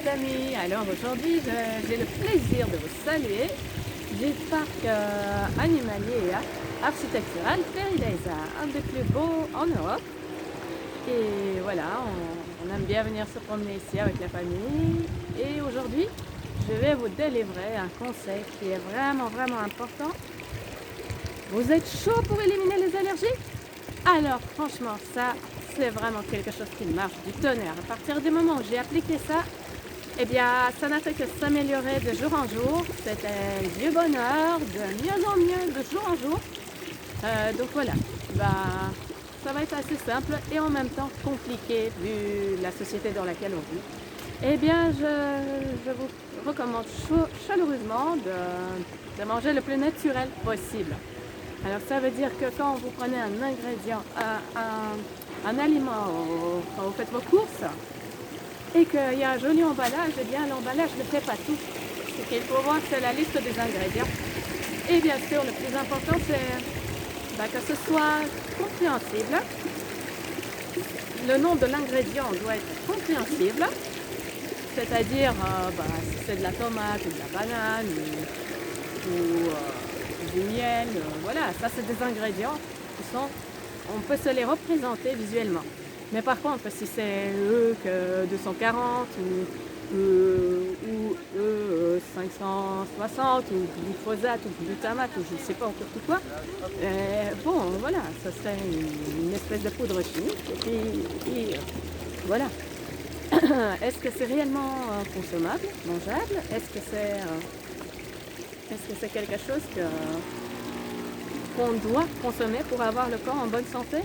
les amis, alors aujourd'hui j'ai le plaisir de vous saluer du parc animalier et architectural Ferileza, un des plus beaux en Europe. Et voilà, on aime bien venir se promener ici avec la famille. Et aujourd'hui, je vais vous délivrer un conseil qui est vraiment important. Vous êtes chaud pour éliminer les allergies? Alors franchement, ça c'est vraiment quelque chose qui marche du tonnerre. À partir du moment où j'ai appliqué ça, eh bien ça n'a fait que s'améliorer de jour en jour. C'était du bonheur, de mieux en mieux de jour en jour. Donc voilà, bah, ça va être assez simple et en même temps compliqué vu la société dans laquelle on vit. Eh bien je vous recommande chaleureusement de manger le plus naturel possible. Alors ça veut dire que quand vous prenez un ingrédient, un aliment quand vous faites vos courses et qu'il y a un joli emballage, eh bien l'emballage ne fait pas tout. Ce qu'il faut voir, c'est la liste des ingrédients. Et bien sûr, le plus important, c'est que ce soit compréhensible. Le nom de l'ingrédient doit être compréhensible, c'est-à-dire si c'est de la tomate ou de la banane ou du miel, voilà, ça c'est des ingrédients qui sont, on peut se les représenter visuellement. Mais par contre, si c'est que 240 ou 560 ou glyphosate ou glutamate ou je ne sais pas encore tout quoi, bon voilà, ça serait une espèce de poudre chimique et puis voilà. Est-ce que c'est réellement consommable, mangeable? Est-ce que c'est quelque chose qu'on doit consommer pour avoir le corps en bonne santé?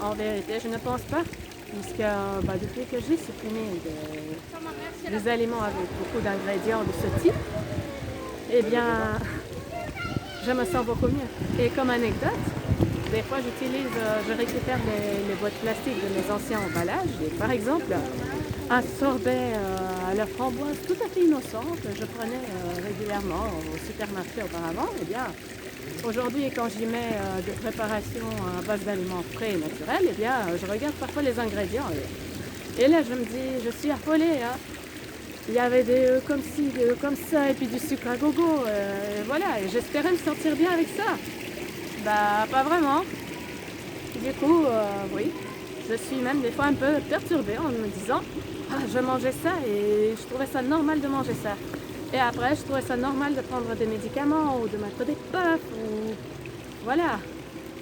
En vérité, je ne pense pas, puisque depuis que j'ai supprimé des aliments avec beaucoup d'ingrédients de ce type, eh bien, je me sens beaucoup mieux. Et comme anecdote, des fois je récupère les boîtes plastiques de mes anciens emballages, et par exemple, un sorbet à la framboise tout à fait innocente, je prenais régulièrement au supermarché auparavant, et bien aujourd'hui quand j'y mets des préparations à base d'aliments frais et naturels, et bien je regarde parfois les ingrédients et là je me dis, je suis affolée, hein. Il y avait des comme ci, des comme ça, et puis du sucre à gogo, et voilà, et j'espérais me sentir bien avec ça. Bah pas vraiment. Du coup, oui, je suis même des fois un peu perturbée en me disant ah, je mangeais ça et je trouvais ça normal de manger ça. Et après, je trouvais ça normal de prendre des médicaments ou de mettre des puffs ou voilà.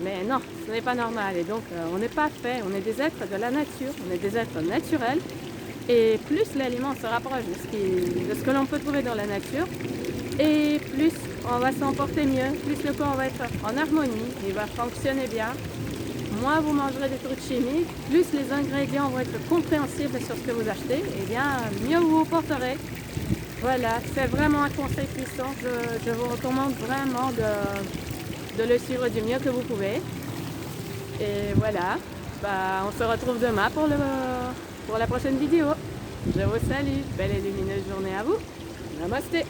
Mais non, ce n'est pas normal. Et donc, on n'est pas fait, on est des êtres de la nature, on est des êtres naturels. Et plus l'aliment se rapproche de ce que l'on peut trouver dans la nature, et plus on va s'en porter mieux, plus le corps va être en harmonie, il va fonctionner bien. Moins vous mangerez des trucs chimiques, plus les ingrédients vont être compréhensibles sur ce que vous achetez, et bien mieux vous vous porterez. Voilà, c'est vraiment un conseil puissant. Je vous recommande vraiment de le suivre du mieux que vous pouvez. Et voilà, on se retrouve demain pour la prochaine vidéo. Je vous salue, belle et lumineuse journée à vous. Namasté.